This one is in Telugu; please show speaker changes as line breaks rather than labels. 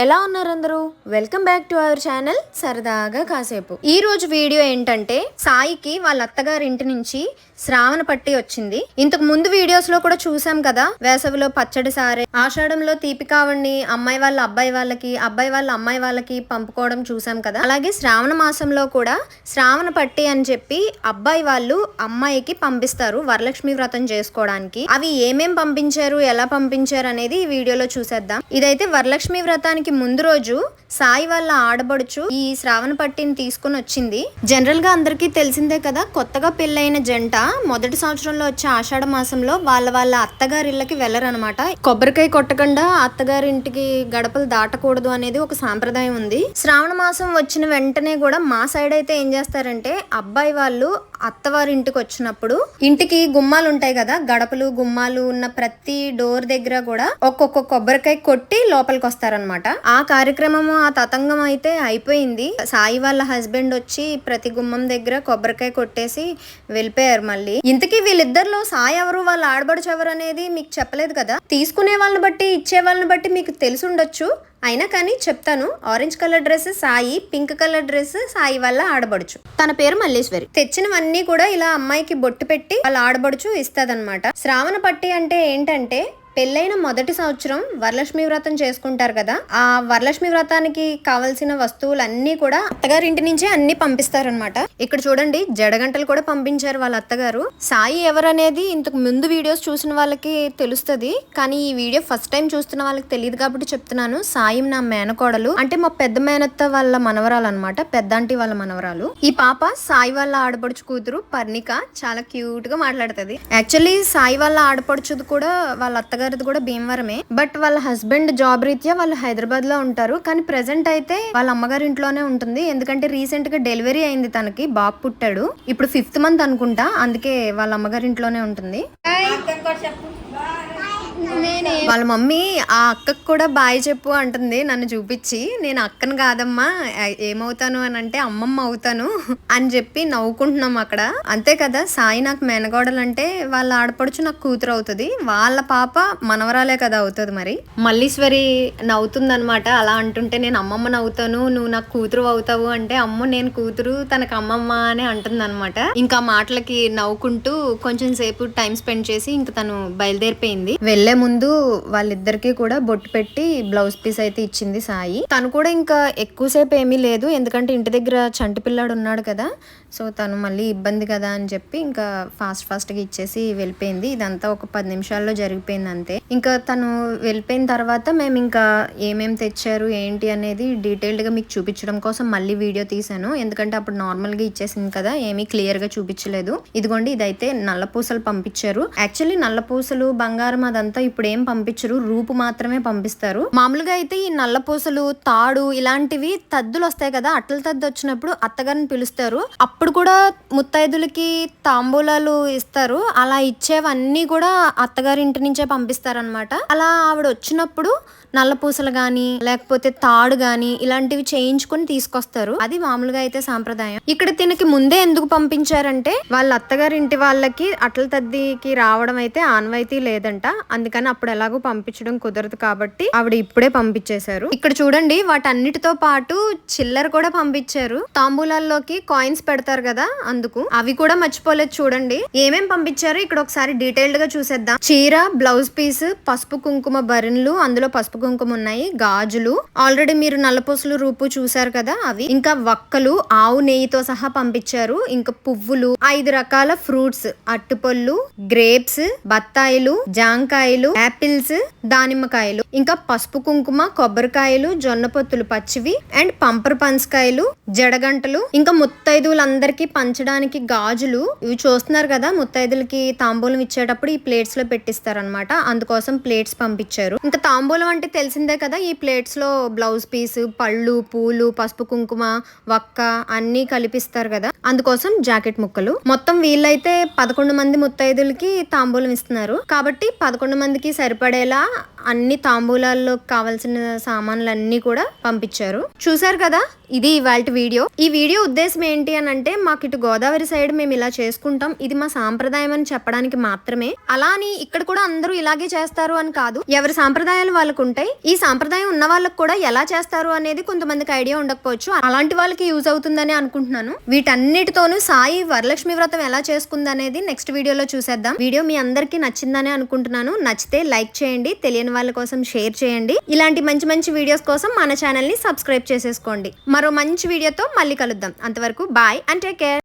ఎలా ఉన్నారు అందరూ? Welcome back to our channel సరదాగా కాసేపు. ఈ రోజు వీడియో ఏంటంటే సాయికి వాళ్ళ అత్తగారి ఇంటి నుంచి శ్రావణ పట్టి వచ్చింది. ఇంతకు ముందు వీడియోస్ లో కూడా చూసాం కదా, వేసవిలో పచ్చడి సారే, ఆషాఢంలో తీపి కావండి అమ్మాయి వాళ్ళ అబ్బాయి వాళ్ళకి, అబ్బాయి వాళ్ళ అమ్మాయి వాళ్ళకి పంపుకోవడం చూసాం కదా. అలాగే శ్రావణ మాసంలో కూడా శ్రావణ పట్టి అని చెప్పి అబ్బాయి వాళ్ళు అమ్మాయికి పంపిస్తారు వరలక్ష్మి వ్రతం చేసుకోవడానికి. అవి ఏమేం పంపించారు, ఎలా పంపించారు అనేది ఈ వీడియోలో చూసేద్దాం. ఇదైతే వరలక్ష్మి వ్రతానికి ముందు రోజు సాయి వాళ్ళ ఆడబడుచు ఈ శ్రావణ పట్టిని తీసుకుని వచ్చింది. జనరల్ గా అందరికీ తెలిసిందే కదా, కొత్తగా పెళ్ళైన జంట మొదటి సంవత్సరంలో వచ్చే ఆషాఢ మాసంలో వాళ్ళ అత్తగారిళ్ళకి వెళ్ళరనమాట. కొబ్బరికాయ కొట్టకుండా అత్తగారి ఇంటికి గడపలు దాటకూడదు అనేది ఒక సాంప్రదాయం ఉంది. శ్రావణ మాసం వచ్చిన వెంటనే కూడా మా సైడ్ అయితే ఏం చేస్తారంటే, అబ్బాయి వాళ్ళు అత్తవారి ఇంటికి వచ్చినప్పుడు ఇంటికి గుమ్మాలు ఉంటాయి కదా, గడపలు గుమ్మాలు ఉన్న ప్రతి డోర్ దగ్గర కూడా ఒక్కొక్క కొబ్బరికాయ కొట్టి లోపలికి వస్తారనమాట. ఆ కార్యక్రమం, ఆ తతంగం అయితే అయిపోయింది. సాయి వాళ్ళ హస్బెండ్ వచ్చి ప్రతి గుమ్మం దగ్గర కొబ్బరికాయ కొట్టేసి వెళ్ళిపోయారు. మళ్ళీ ఇంతకీ వీళ్ళిద్దరిలో సాయి ఎవరు, వాళ్ళ ఆడబడుచు ఎవరు అనేది మీకు చెప్పలేదు కదా. తీసుకునే వాళ్ళని బట్టి, ఇచ్చే వాళ్ళని బట్టి మీకు తెలిసి ఉండొచ్చు. అయినా కానీ చెప్తాను. Orange colour dress Sai, pink colour dress Sai వాళ్ళ ఆడబడుచు. తన పేరు మల్లేశ్వరి. తెచ్చినవన్నీ కూడా ఇలా అమ్మాయికి బొట్టు పెట్టి వాళ్ళ ఆడబడుచు ఇస్తదనమాట. శ్రావణ పట్టి అంటే ఏంటంటే, పెళ్ళైన మొదటి సంవత్సరం వరలక్ష్మి వ్రతం చేసుకుంటారు కదా, ఆ వరలక్ష్మి వ్రతానికి కావలసిన వస్తువులన్నీ కూడా అత్తగారి ఇంటి నుంచే అన్ని పంపిస్తారనమాట. ఇక్కడ చూడండి, జడగంటలు కూడా పంపించారు వాళ్ళ అత్తగారు. సాయి ఎవరనేది ఇంతకు ముందు వీడియోస్ చూసిన వాళ్ళకి తెలుస్తుంది, కానీ ఈ వీడియో ఫస్ట్ టైం చూస్తున్న వాళ్ళకి తెలియదు కాబట్టి చెప్తున్నాను. సాయి నా మేనకోడలు, అంటే మా పెద్ద మేనత్త వాళ్ళ మనవరాలు అనమాట, పెద్దాంటి వాళ్ళ మనవరాలు. ఈ పాప సాయి వాళ్ళ ఆడపడుచు కూతురు పర్ణిక. చాలా క్యూట్ గా మాట్లాడుతుంది. యాక్చువల్లీ సాయి వాళ్ళ ఆడపడుచుది కూడా వాళ్ళ అత్తగారు కూడా భీమవరమే, బట్ వాళ్ళ హస్బెండ్ జాబ్ రీత్యా వాళ్ళు హైదరాబాద్ లో ఉంటారు. కానీ ప్రెసెంట్ అయితే వాళ్ళ అమ్మగారి ఇంట్లోనే ఉంటుంది. ఎందుకంటే రీసెంట్ గా డెలివరీ అయింది, తనకి బాబు పుట్టాడు. ఇప్పుడు 5th మంత్ అనుకుంటా, అందుకే వాళ్ళ అమ్మగారి ఇంట్లోనే ఉంటుంది. వాళ్ళ మమ్మీ ఆ అక్కకు కూడా బాయ్ చెప్పు అంటుంది నన్ను చూపించి. నేను అక్కను కాదమ్మా, ఏమవుతాను అని అంటే అమ్మమ్మ అవుతాను అని చెప్పి నవ్వుకుంటున్నాం అక్కడ. అంతే కదా, సాయి నాకు మేనగోడలు అంటే వాళ్ళ ఆడపడుచు నాకు కూతురు అవుతుంది, వాళ్ళ పాప మనవరాలే కదా అవుతుంది. మరి మల్లీశ్వరి నవ్వుతుందనమాట అలా అంటుంటే. నేను అమ్మమ్మని అవుతాను, నువ్వు నాకు కూతురు అవుతావు అంటే, అమ్మో నేను కూతురు తనకు అమ్మమ్మ అని అంటుంది అనమాట. ఇంకా మాటలకి నవ్వుకుంటూ కొంచెం సేపు టైం స్పెండ్ చేసి ఇంకా తను బయలుదేరిపోయింది. వెళ్లే ముందు వాళ్ళిద్దరికి కూడా బొట్టు పెట్టి బ్లౌజ్ పీస్ అయితే ఇచ్చింది సాయి. తను కూడా ఇంకా ఎక్కువసేపు ఏమీ లేదు, ఎందుకంటే ఇంటి దగ్గర చంటి పిల్లాడు ఉన్నాడు కదా, సో తను మళ్ళీ ఇబ్బంది కదా అని చెప్పి ఇంకా ఫాస్ట్ గా ఇచ్చేసి వెళ్ళిపోయింది. ఇదంతా ఒక 10 నిమిషాల్లో జరిగిపోయింది అంతే. ఇంకా తను వెళ్ళిపోయిన తర్వాత మేము ఇంకా ఏమేం తెచ్చారు ఏంటి అనేది డీటెయిల్డ్ గా మీకు చూపించడం కోసం మళ్ళీ వీడియో తీసాను. ఎందుకంటే అప్పుడు నార్మల్ గా ఇచ్చేసింది కదా, ఏమీ క్లియర్ గా చూపించలేదు. ఇదిగోండి, ఇదైతే నల్ల పూసలు పంపించారు. యాక్చువల్లీ నల్ల పూసలు, బంగారం అదంతా ఇప్పుడు ఏం పంపించరు, రూపు మాత్రమే పంపిస్తారు. మామూలుగా అయితే ఈ నల్ల పూసలు, తాడు ఇలాంటివి తద్దులు వస్తాయి కదా, అట్టల తద్దు వచ్చినప్పుడు అత్తగారిని పిలుస్తారు. అప్పుడు కూడా ముత్తైదులకి తాంబూలాలు ఇస్తారు. అలా ఇచ్చేవన్నీ కూడా అత్తగారి ఇంటి నుంచే పంపిస్తారనమాట. అలా ఆవిడ వచ్చినప్పుడు నల్ల పూసలు గాని లేకపోతే తాడు గాని ఇలాంటివి చేయించుకొని తీసుకొస్తారు. అది మామూలుగా అయితే సాంప్రదాయం. ఇక్కడ తినకి ముందే ఎందుకు పంపించారంటే, వాళ్ళ అత్తగారి ఇంటి వాళ్ళకి అట్ల తద్దికి రావడం అయితే ఆనవాయితీ లేదంట, అందుకని అప్పుడు ఎలాగో పంపించడం కుదరదు కాబట్టి ఆవిడ ఇప్పుడే పంపించేశారు. ఇక్కడ చూడండి, వాటన్నిటితో పాటు చిల్లర కూడా పంపించారు. తాంబూలాల్లోకి కాయిన్స్ పెడతారు కదా, అందుకు అవి కూడా మర్చిపోలేదు. చూడండి ఏమేం పంపించారు ఇక్కడ ఒకసారి డీటెయిల్డ్ గా చూసేద్దాం. చీర, బ్లౌజ్ పీస్, పసుపు కుంకుమ భరణులు, అందులో పసుపు కుంకుమ ఉన్నాయి, గాజులు, ఆల్రెడీ మీరు నల్లపూసలు రూపు చూసారు కదా అవి, ఇంకా వక్కలు, ఆవు నెయ్యితో సహా పంపించారు. ఇంకా పువ్వులు, 5 రకాల ఫ్రూట్స్, అట్టుపళ్ళు, గ్రేప్స్, బత్తాయిలు, జాంకాయలు, యాపిల్స్, దానిమ్మకాయలు, ఇంకా పసుపు కుంకుమ, కొబ్బరికాయలు, జొన్న పొత్తులు పచ్చివి, అండ్ పంపర్ పనసకాయలు, జడగంటలు, ఇంకా ముత్తైదువులందరికీ పంచడానికి గాజులు. ఇవి చూస్తున్నారు కదా, ముత్తైదులకి తాంబూలం ఇచ్చేటప్పుడు ఈ ప్లేట్స్ లో పెట్టిస్తారనమాట, అందుకోసం ప్లేట్స్ పంపించారు. ఇంకా తాంబూలం అంటే తెలిసిందే కదా, ఈ ప్లేట్స్ లో బ్లౌజ్ పీస్, పళ్ళు, పూలు, పసుపు కుంకుమ, వక్క అన్ని కలిపిస్తారు కదా, అందుకోసం జాకెట్ ముక్కలు. మొత్తం వీళ్ళైతే 11 మంది ముత్తైదులకి తాంబూలం ఇస్తున్నారు కాబట్టి 11 మందికి సరిపడేలా అన్ని తాంబూలాల్లో కావాల్సిన సామాన్లన్నీ కూడా పంపించారు. చూసారు కదా, ఇది ఇవాల్టి వీడియో. ఈ వీడియో ఉద్దేశం ఏంటి అని అంటే, మాకు ఇటు గోదావరి సైడ్ మేము ఇలా చేసుకుంటాం, ఇది మా సాంప్రదాయం అని చెప్పడానికి మాత్రమే. అలా అని ఇక్కడ కూడా అందరూ ఇలాగే చేస్తారు అని కాదు, ఎవరి సాంప్రదాయాలు వాళ్ళకు ఉంటాయి. ఈ సాంప్రదాయం ఉన్న వాళ్ళకి కూడా ఎలా చేస్తారు అనేది కొంతమందికి ఐడియా ఉండకపోవచ్చు, అలాంటి వాళ్ళకి యూజ్ అవుతుందని అనుకుంటున్నాను. వీటన్నిటితోనూ సాయి వరలక్ష్మి వ్రతం ఎలా చేసుకుంది అనేది నెక్స్ట్ వీడియోలో చూసేద్దాం. వీడియో మీ అందరికీ నచ్చిందని అనుకుంటున్నాను. నచ్చితే లైక్ చేయండి, తెలియని వాళ్ళ కోసం షేర్ చేయండి. ఇలాంటి మంచి మంచి వీడియోస్ కోసం మన ఛానల్ ని సబ్స్క్రైబ్ చేసేసుకోండి. మరో మంచి వీడియోతో మళ్ళీ కలుద్దాం. అంతవరకు బాయ్ అండ్ టేక్ కేర్.